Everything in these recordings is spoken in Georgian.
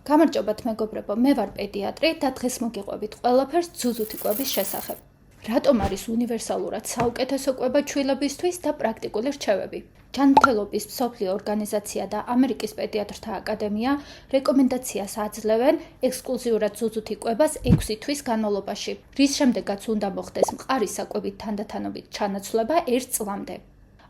გამარჯობათ მეგობრებო, მე ვარ პედიატრი და დღეს მოგიყვებით ყველაფერს ძუძუთი კვების შესახებ. რატომ არის უნივერსალურად საუკეთესო კვება ჩვილებისთვის და პრაქტიკული რჩევები? ჯანმრთელობის მსოფლიო ორგანიზაცია და ამერიკის პედიატრთა აკადემია რეკომენდაციას აძლევენ ექსკლუზიურად ძუძუთი კვებას 6 თვის განმავლობაში, რის შემდეგაც უნდა მოხდეს მყარი საკვებით თანდათანობით ჩანაცვლება 1 წლამდე.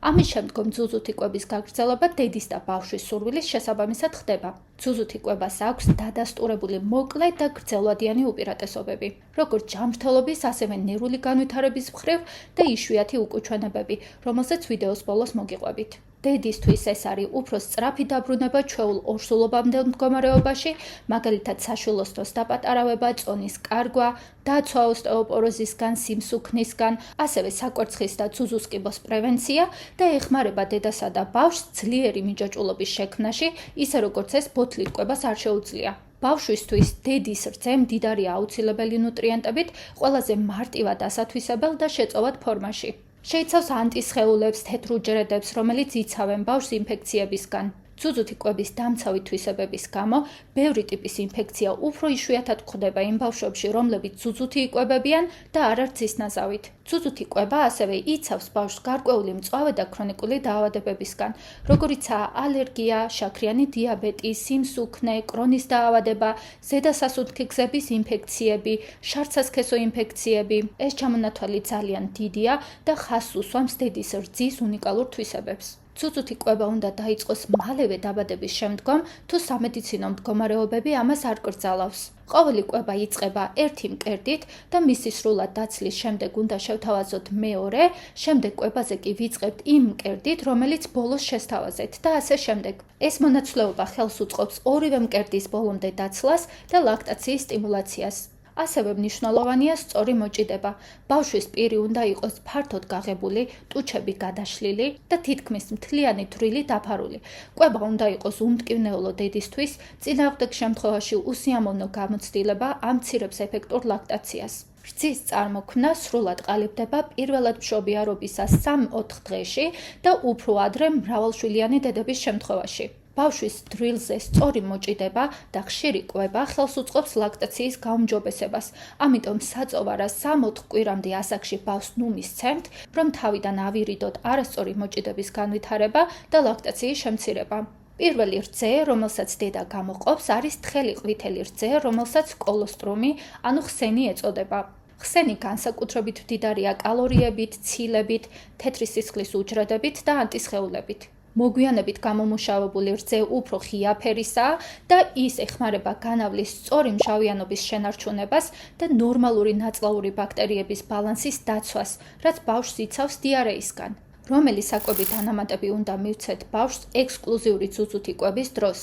ამის შემდგომ ძუძუთი კვების გაგრძელება დედის და ბავშვის სურვილის შესაბამისად ხდება. ძუძუთი კვებას აქვს დადასტურებული მოკლე და გრძელვადიანი უპირატესობები, როგორც ჯანმრთელობის, ასევე ნერვული განვითარების მხრივ და იშვიათი უკუჩვენებები, რომელზეც ვიდეოს ბოლოს მოგიყვებით. დედისთვის ეს არის უფრო სწრაფი დაბრუნება ჩვეულ ორსულობამდელ მდგომარეობაში, მაგალითად საშვილოსნოს დაპატარავება, წონის კარგვა, დაცვა ოსტეოპოროზისგან, სიმსუქნისგან, ასევე საკვერცხის და ძუძუს კიბოს პრევენცია და ეხმარება დედასა და ბავშვს ძლიერი მიჯაჭვულობის შექმნაში, ისე როგორც ეს ბოთლით კვებას არ შეუძლია. ბავშვისთვის დედის რძე მდიდარია აუცილებელი ნუტრიენტებით, ყველაზე მარტივად ასათვისებელ და შეწოვად ფორმაში. შეიცავს ანტისხეულებს, თეთრუჯრედებს, რომელიც იცავენ ბავშვს ინფექციებისგან. ძუძუთი კვების დამცავი თვისებების გამო, ბევრი ტიპის ინფექცია უფრო იშვიათად გვხვდება იმ ბავშვებში, რომლებიც ძუძუთი იკვებებიან და არა რძისნაზავით. ძუძუთი კვება ასევე იცავს ბავშვს გარკვეული მწვავე და ქრონიკული დაავადებებისგან, როგორიცაა ალერგია, შაქრიანი დიაბეტი, სიმსუქნე, კრონის დაავადება, ზედასასუნთქი გზების ინფექციები, შარცასქესო ინფექციები. ეს ჩამონათვალი ძალიან დიდია და ხაზს უსვამს დედის რძის უნიკალურ თვისებებს. ძუძუთი კვება უნდა დაიწყოს მალევე დაბადების შემდგომ, თუ სამედიცინო მდგომარეობები ამას არ კრძალავს. ყოველი კვება იწყება ერთი მკერდით და მისი სრულად დაცლის შემდეგ უნდა შევთავაზოთ მეორე, შემდეგ კვებაზე კი ვიწყებთ იმ მკერდით, რომელიც ბოლოს შესთავაზეთ და ასე შემდეგ. ეს მონაცვლეობა ხელს უწყობს ორივე მკერდის ბოლომდე დაცლას და ლაქტაციის სტიმულაციას. ასევე მნიშვნელოვანია სწორი მოჭიდება. ბავშვის პირი უნდა იყოს ფართოდ გაღებული, ტუჩები გადაშლილი და თითქმის მთლიანი თვრილი დაფარული. კვება უნდა იყოს უმტკივნეულო დედისთვის, წინააღმდეგ შემთხვევაში უსიამოვნო გამოცდილება ამცირებს ეფექტურ ლაქტაციას. რძის წარმოქმნა სრულად ყალიბდება პირველად მშობიარობისას 3-4 დღეში და უფრო ადრე მრავალშვილიანი დედების შემთხვევაში. ბავშვის დრილზე სწორი მოჭიდება და ხშირი კვება ხელს უწყობს ლაქტაციის გაუმჯობესებას. ამიტომ საწოვარა 3-4 კვირამდე ასაკში ბავშვს ნუ მისცემთ, რომ თავიდან ავირიდოთ არასწორი მოჭიდების განვითარება და ლაქტაციის შემცირება. პირველი რძე, რომელსაც დედა გამოყოფს, არის თხელი ყვითელი რძე, რომელსაც კოლოსტრუმი, ანუ ხსენი ეწოდება. ხსენი განსაკუთრებით მდიდარია კალორიებით, ცილებით, თეთრი სისხლის უჯრედებით და ანტისხეულებით. მოგვიანებით გამომუშავებული რძე უფრო ღია ფერისაა და ის ეხმარება განავლის სწორი მჟავიანობის შენარჩუნებას და ნორმალური ნაწლავური ბაქტერიების ბალანსის დაცვას, რაც ბავშვს იცავს დიარეისგან. რომელი საკვები დანამატები უნდა მივცეთ ბავშვს ექსკლუზიური ძუძუთი კვების დროს?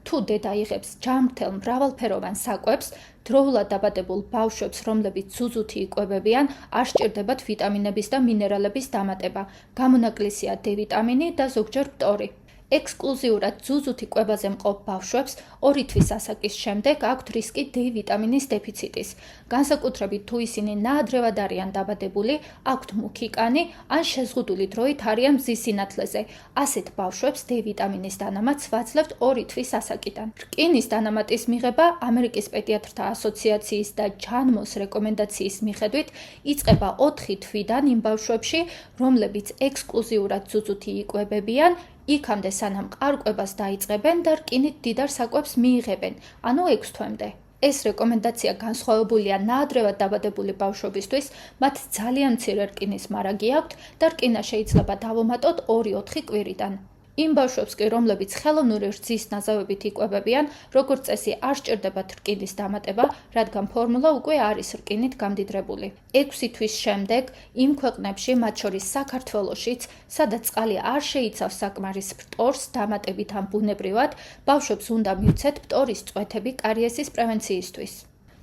თუ დედა იღებს ჯანმრთელ მრავალფეროვან საკვებს, დროულად დაბადებულ ბავშვებს, რომლებიც ძუძუთი იკვებებიან, არ სჭირდებათ ვიტამინების და მინერალების დამატება. გამონაკლისია D ვიტამინი და ზოგჯერ ფტორი. ექსკლუზიურად ძუძუთი კვებაზე მყოფ ბავშვებს 2 თვის ასაკის შემდეგ აქვთ რისკი D ვიტამინის დეფიციტის. განსაკუთრებით თუ ისინი ნაადრევად არიან დაბადებული, აქვთ მუქი კანი ან შეზღუდული დროით არიან მზის სინათლეზე. ასეთ ბავშვებს D ვიტამინის დანამატს ვაძლევთ 2 თვის ასაკიდან. რკინის დანამატის მიღება ამერიკის პედიატრთა ასოციაციის და ჯანმოს რეკომენდაციის მიხედვით იწყება 4 თვიდან იმ ბავშვებში, რომლებიც ექსკლუზიურად ძუძუთი იკვებებიან, იქამდე სანამ ყარკვებას დაიწყებენ და რკინით მდიდარ საკვებს მიიღებენ, ანუ 6 თვემდე. ეს რეკომენდაცია განსხვავებულია ნაადრევად დაბადებული ბავშვებისთვის, მათ ძალიან მცირე რკინის მარაგი აქვთ და რკინა შეიძლება დავუმატოთ 2-4 კვირიდან. იმ ბავშვებს კი, რომლებიც ხელოვნური რძის ნაზავებით იკვებებიან, როგორც წესი არ სჭირდებათ რკინის დამატება, რადგან ფორმულა უკვე არის რკინით გამდიდრებული. 6 თვის შემდეგ იმ ქვეყნებში, მათ შორის საქართველოშიც, სადაც წყალი არ შეიცავს საკმარის ფტორს დამატებით ან ბუნებრივად, ბავშვებს უნდა მივცეთ ფტორის წვეთები კარიესის პრევენციისთვის.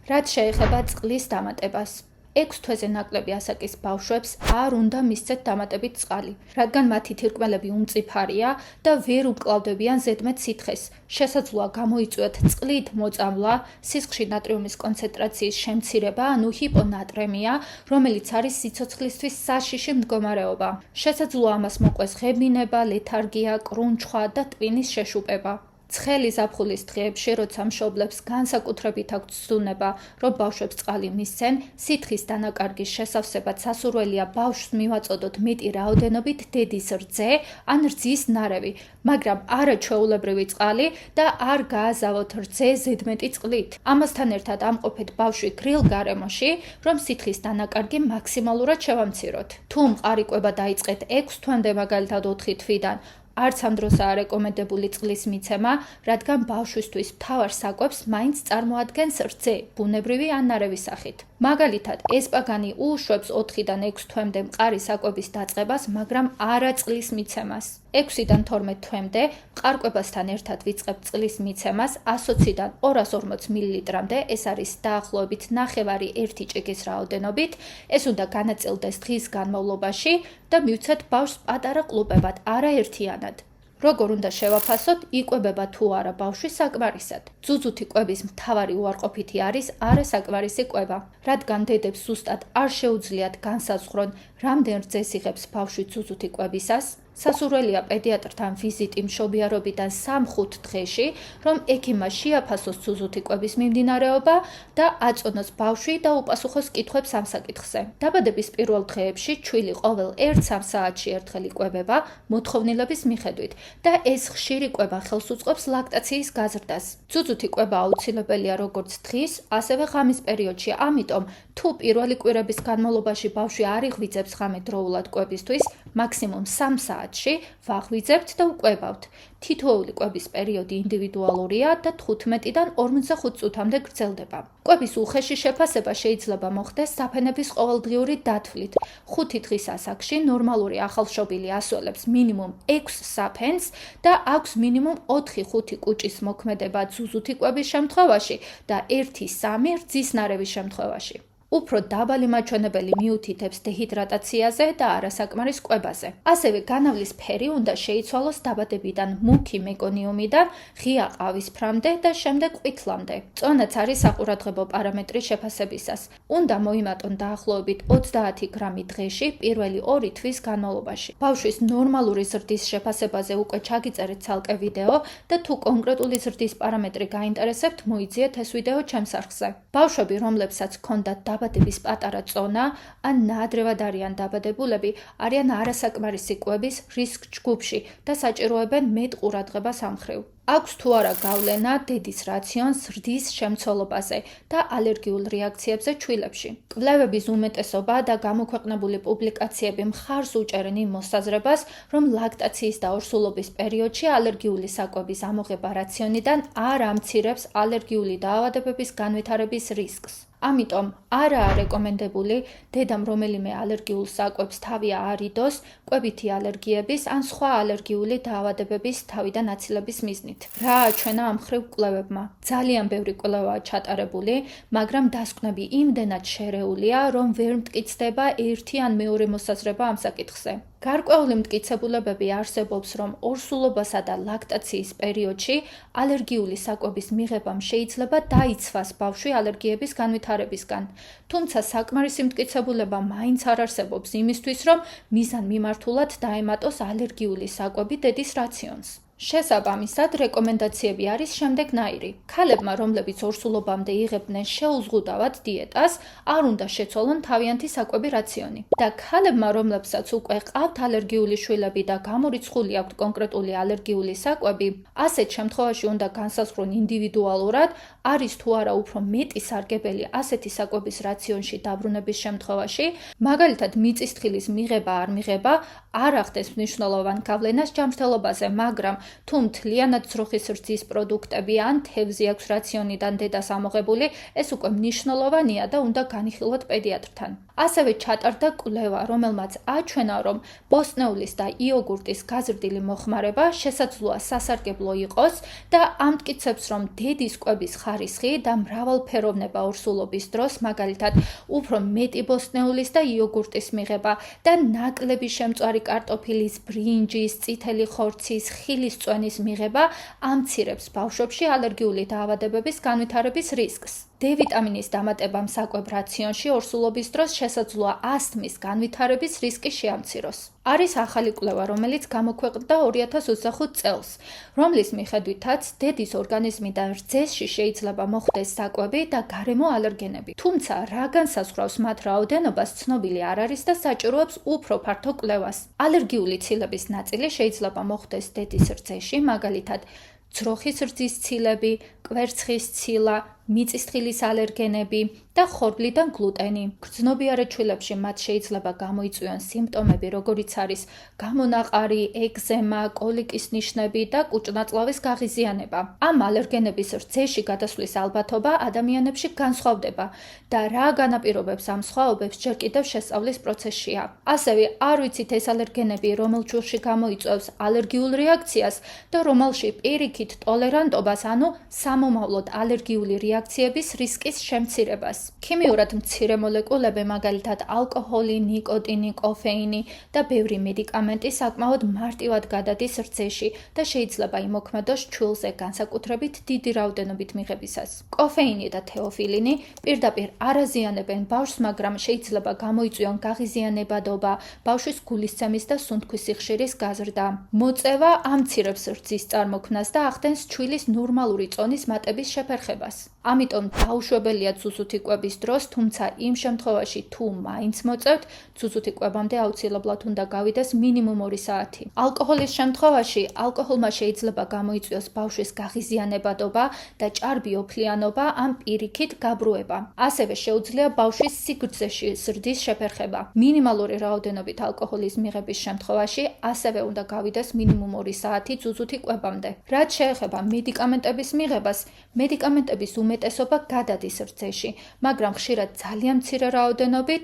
რაც შეეხება წყლის დამატებას. 6 თვეზე ნაკლები ასაკის ბავშვებს არ უნდა მისცეთ დამატებით წყალი, რადგან მათი თირკმელები უმწიფარია და ვერ უკლავდებიან ზედმეტ სითხეს. შესაძლოა გამოიწვიოთ წყლით მოწამვლა, სისხლში ნატრიუმის კონცენტრაციის შემცირება, ანუ ჰიპონატრემია, რომელიც არის სიცოცხლისთვის საშიში მდგომარეობა. შესაძლოა ამას მოყვეს ღებინება, ლეთარგია, კრუნჩხვა და ტვინის შეშუპება. ცხელი ზაფხულის დღეებში, როცა მშობლებს განსაკუთრებით აქვთ ზრუნება, რომ ბავშვებს წყალი მისცენ, სითხის დანაკარგის შესავსებად სასურველია ბავშვს მივაწოდოთ მეტი რაოდენობით დედის რძე ან რძის ნარევი, მაგრამ არა ჩვეულებრივი წყალი და არ გააზავოთ რძე ზედმეტი წყლით. ამასთან ერთად ამყოფეთ ბავშვი გრილ გარემოში, რომ სითხის დანაკარგი მაქსიმალურად შევამციროთ. თუ მყარი კვება დაიწყეთ 6 თვემდე, მაგალითად 4 თვიდან, არც ამ დროსაა რეკომენდებული წყლის მიცემა, რადგან ბავშვისთვის მთავარ საკვებს მაინც წარმოადგენს რძე, ბუნებრივი ან ნარევის სახით. მაგალითად, ესპაგანი უშვებს 4-დან 6 თვემდე მყარი საკვების დაწყებას, მაგრამ არა წყლის მიცემას. 6-დან 12 თვემდე მყარკვებასთან ერთად ვიწყებთ წყლის მიცემას 120-დან 240 მილilitrამდე, ეს არის დაახლოებით 1/2 ჭიქის რაოდენობით, ეს უნდა განაწილდეს დღის განმავლობაში და მივცეთ ბავშვს პატარა ყლუპებად, არა ერთიანად. როგორ უნდა შევაფასოთ, იკვებება თუ არა ბავშვი საკმარისად. ძუძუთი კვების მთავარი უარყოფითი არის არასაკმარისი კვება, რადგან დედებს ზუსტად არ შეუძლიათ განსაზღვრონ, რამდენ რძეს იღებს ბავშვი ძუძუთი კვებისას. სასურველია პედიატრთან ვიზიტი მშობიარობიდან 3-5 დღეში, რომ ექიმმა შეაფასოს ძუძუთი კვების მიმდინარეობა და აწონოს ბავშვი და უპასუხოს კითხვებს ამ საკითხზე. დაბადების პირველ დღეებში ჩვილი ყოველ 1-3 საათში ერთხელ იკვებება მოთხოვნილების მიხედვით და ეს ხშირი კვება ხელს უწყობს ლაქტაციის გაზრდას. ძუძუთი კვება აუცილებელია როგორც დღის, ასევე ღამის პერიოდში, ამიტომ თუ პირველი კვირების განმავლობაში ბავშვი არ იღვიძებს ღამე დროულად კვებისთვის, მაქსიმუმ 3 საათში ვაღვიძებთ და უკვებავთ. თითოეული კვების პერიოდი ინდივიდუალურია და 15-დან 45 წუთამდე გრძელდება. კვების უხეში შეფასება შეიძლება მოხდეს საფენების ყოველდღიური დათვლით. 5 დღის ასაკში ნორმალური ახალშობილი ასველებს მინიმუმ 6 საფენს და აქვს მინიმუმ 4-5 კუჭის მოქმედება ძუძუთი კვების შემთხვევაში და 1-3 რძის ნარევის შემთხვევაში. უფრო დაბალი მაჩვენებელი მიუთითებს დეჰიდრატაციაზე და არასაკმარის კვებაზე. ასევე განავლის ფერი უნდა შეიცვალოს დაბადებიდან მუქი მეკონიუმიდან ღია ყავისფრამდე და შემდეგ ყვითლამდე. წონაც არის საყურადღებო პარამეტრი შეფასებისას. უნდა მოიმატონ დაახლოებით 30 გრამი დღეში პირველი 2 თვის განმავლობაში. ბავშვის ნორმალური ზრდის შეფასებაზე უკვე ჩაგიწერეთ ცალკე ვიდეო და თუ კონკრეტული ზრდის პარამეტრი გაინტერესებთ, მოიძიეთ ეს ვიდეო ჩემს არხზე. ბავშვები, რომლებსაც ჰქონდათ დაბადების პატარა წონა ან ნაადრევად არიან დაბადებულები, არიან არასაკმარისი კვების რისკ ჯგუფში და საჭიროებენ მეტ ყურადღებას ამ მხრივ. აქვს თუ არა გავლენა დედის რაციონს ზრდის შემცველობაზე და ალერგიულ რეაქციებზე ჩვილებში. კვლევების უმეტესობა და გამოქვეყნებული პუბლიკაციები მხარს უჭერენ იმ მოსაზრებას, რომ ლაქტაციის და ორსულობის პერიოდში ალერგიული საკვების ამოღება რაციონიდან არ ამცირებს ალერგიული დაავადებების განვითარების რისკს. ამიტომ არაა რეკომენდებული დედამ რომელიმე ალერგიულ საკვებს თავი აარიდოს კვებითი ალერგიების ან სხვა ალერგიული დაავადებების თავიდან აცილების მიზნით. რა აჩვენა ამ მხრივ კვლევებმა? ძალიან ბევრი კვლევაა ჩატარებული, მაგრამ დასკვნები იმდენად შერეულია, რომ ვერ მტკიცდება ერთი ან მეორე მოსაზრება ამ საკითხზე. გარკვეული მტკიცებულებები არსებობს, რომ ორსულობასა და ლაქტაციის პერიოდში ალერგიული საკვების მიღებამ შეიძლება დაიცვას ბავშვი ალერგიების განვითარებისგან. თუმცა საკმარისი მტკიცებულება მაინც არ არსებობს იმისთვის, რომ მიზანმიმართულად დაემატოს ალერგიული საკვები დედის რაციონს. შესაბამისად, რეკომენდაციები არის შემდეგნაირი. ქალებმა, რომლებიც ორსულობამდე იღებდნენ შეუზღუდავად დიეტას, არ უნდა შეცვალონ თავიანთი საკვები რაციონი. და ქალებმა, რომლებსაც უკვე ყავთ ალერგიული შვილები და გამორიცხული აქვთ კონკრეტული ალერგიული საკვები, ასეთ შემთხვევაში უნდა განსაზღვრონ ინდივიდუალურად, არის თუ არა უფრო მეტი სარგებელი ასეთი საკვების რაციონში დაბრუნების შემთხვევაში, მაგალითად მიწისთხილის მიღება არ მიღება არ ახდენს მნიშვნელოვან გავლენას ჯანმრთელობაზე, მაგრამ თუ მთლიანად ძროხის რძის პროდუქტები ან თევზი აქვს რაციონიდან დედას ამოღებული, ეს უკვე მნიშვნელოვანია და უნდა განიხილოთ პედიატრთან. ასევე ჩატარდა კვლევა, რომელმაც აჩვენა, რომ ბოსტნეულის და იოგურტის გაზრდილი მოხმარება შესაძლოა სასარგებლო იყოს და ამტკიცებს, რომ დედის კვების ხარისხი და მრავალფეროვნება ორსულობის დროს, მაგალითად, უფრო მეტი ბოსტნეულის და იოგურტის მიღება და ნაკლები შემწვარი კარტოფილის, ბრინჯის, წითელი ხორცის, ხილის წვენის მიღება ამცირებს ბავშვებში ალერგიული დაავადებების განვითარების რისკს. D-ვიტამინის დამატებამ საკვებ რაციონში ორსულობის დროს შესაძლოა ასთმის განვითარების რისკი შეამციროს. არის ახალი კვლევა, რომელიც გამოქვეყნდა 2025 წელს, რომლის მიხედვითაც დედის ორგანიზმიდან რძესში შეიძლება მოხდეს საკვები და გარემო ალერგენები. თუმცა, რა განსაზღვრავს მათ რაოდენობას, ცნობილი არ არის და საჭიროებს უფრო ფართო კვლევას. ალერგიული ცილების ნაწილი შეიძლება მოხდეს დედის რძეში, მაგალითად, ძროხის რძის ცილები, კვერცხის ცილა, მიწისთხილის ალერგენები და ხორბლიდან გლუტენი. გრძნობიარე ჩვილებში მათ შეიძლება გამოიწვიონ სიმპტომები, როგორიც არის გამონაყარი, ეგზემა, კოლიკის ნიშნები და კუჭნაწლავის გაღიზიანება. ამ ალერგენების რძეში გადასვლის ალბათობა ადამიანებში განსხვავდება და რა განაპირობებს ამ სხვაობებს ჯერ კიდევ შესწავლის პროცესშია. ასევე არ ვიცით ეს ალერგენები რომელ ჯგუფში გამოიწვევს ალერგიულ რეაქციას და რომელში პირიქით ტოლერანტობას, ანუ სამომავლოდ ალერგიული რეაქციების რისკის შემცირებას. ქიმიურად მცირე მოლეკულები, მაგალითად ალკოჰოლი, ნიკოტინი, კოფეინი და ბევრი მედიკამენტი საკმაოდ მარტივად გადადის რძეში და შეიძლება იმოქმედოს ჩვილზე განსაკუთრებით დიდი რაოდენობით მიღებისას. კოფეინი და თეოფილინი პირდაპირ არ აზიანებენ ბავშვს, მაგრამ შეიძლება გამოიწვიონ გაღიზიანებადობა, ბავშვის გულისცემის და სუნთქვის სიხშირის გაზრდა. მოწევა ამცირებს რძის წარმოქმნას და ახდენს ჩვილის ნორმალური წონის მატების შეფერხებას. ამიტომ დაუშვებელია ძუძუთი კვების დროს, თუმცა იმ შემთხვევაში თუ მაინც მოწევთ, ძუძუთი კვებამდე აუცილებლად უნდა გავიდეს მინიმუმ 2 საათი. ალკოჰოლის შემთხვევაში ალკოჰოლმა შეიძლება გამოიწვიოს ბავშვის გაღიზიანებადობა და ჭარბი ოფლიანობა ან პირიქით გაბრუება. ასევე შეუძლია ბავშვის სიგრძეში ზრდის შეფერხება. მინიმალური რაოდენობით ალკოჰოლის მიღების შემთხვევაში ასევე უნდა გავიდეს მინიმუმ 2 საათი ძუძუთი კვებამდე. რაც შეეხება მედიკამენტების მიღებას, მედიკამენტების უმეტესობა გადადის რძეში, მაგრამ ხშირად ძალიან მცირე რაოდენობით,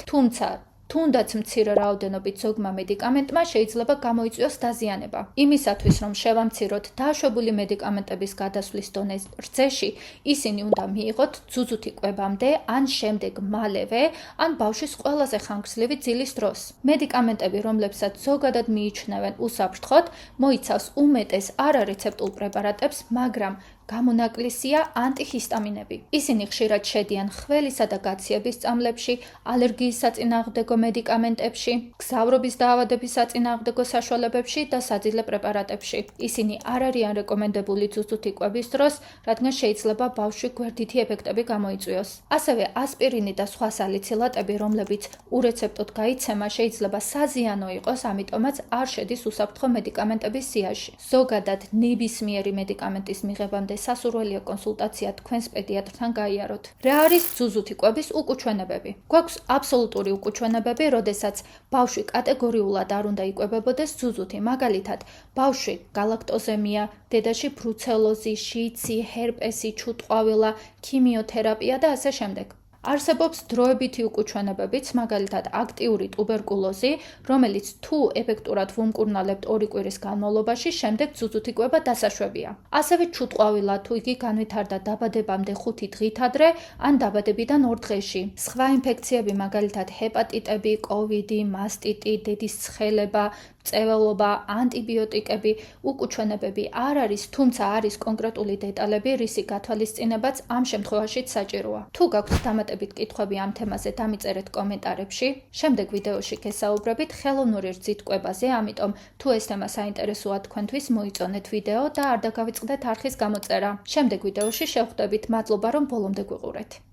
თუნდაც მცირე რაოდენობით ზოგმა მედიკამენტმა შეიძლება გამოიწვიოს დაზიანება. იმისათვის, რომ შევამციროთ დაშვებული მედიკამენტების გადასვლის დონე რძეში, ისინი უნდა მიიღოთ ძუძუთი კვებამდე, ან შემდეგ მალევე, ან ბავშვის ყველაზე ხანგრძლივი ძილის დროს. მედიკამენტები, რომლებსაც ზოგადად მიიჩნევენ უსაფრთხოდ, მოიცავს უმეტეს არარეცეპტულ პრეპარატებს, მაგრამ გამონაკლისია ანტიჰისტამინები. ისინი ხშირად შედიან ხველისა და გაციების წამლებში, ალერგიის საწინააღმდეგო მედიკამენტებში, გზავრობის დაავადების საწინააღმდეგო საშუალებებში და საძილე პრეპარატებში. ისინი არ არიან რეკომენდებული ძუძუთი კვების დროს, რადგან შეიძლება ბავშვში გვერდითი ეფექტები გამოიწვიოს. ასევე ასპირინი და სხვა სალიცილატები, რომლებიც ურეცეპტოდ გაიცემა, შეიძლება საზიანო იყოს, ამიტომაც არ შედის უსაფრთხო მედიკამენტების სიაში. ზოგადად, ნებისმიერი მედიკამენტის მიღებამდე სასურველია კონსულტაცია თქვენს პედიატრთან გაიაროთ. რა არის ძუძუთი კვების უკუჩვენებები? გვაქვს აბსოლუტური უკუჩვენებები, როდესაც ბავშვი კატეგორიულად არ უნდა იკვებებოდეს ძუძუთი, მაგალითად, ბავშვი გალაქტოზემია, დედაში ბრუცელოზი, შიცი, ჰერპესი, ჩუტყვავილა, ქიმიოთერაპია და ასე შემდეგ. არსებობს დროებითი უკუჩვენებებიც, მაგალითად აქტიური ტუბერკულოზი, რომელიც თუ ეფექტურად ვუმკურნალებთ 2 კვირის განმავლობაში, შემდეგ ძუძუთი კვება დასაშვებია. ასევე ჩუტყვავილა, თუ იგი განვითარდა დაბადებამდე 5 დღით ადრე, ან დაბადებიდან 2 დღეში. სხვა ინფექციები, მაგალითად ჰეპატიტები, კოვიდი, მასტიტი, დედის ცხელება, მწვერვალობა, ანტიბიოტიკები, უკუჩვენებები არ არის, თუმცა არის კონკრეტული დეტალები, რისი გათვალისწინებაც ამ შემთხვევაშიც საჭიროა. თუ გაქვთ დამატებით კითხვები ამ თემაზე, დამიწერეთ კომენტარებში. შემდეგ ვიდეოში გესაუბრებით ხელოვნური რძით კვებაზე, ამიტომ თუ ეს თემა საინტერესოა თქვენთვის, მოიწონეთ ვიდეო და არ დაგავიწყდეთ არხის გამოწერა. შემდეგ ვიდეოში შევხვდებით. მადლობა, რომ ბოლომდე გვიყურეთ.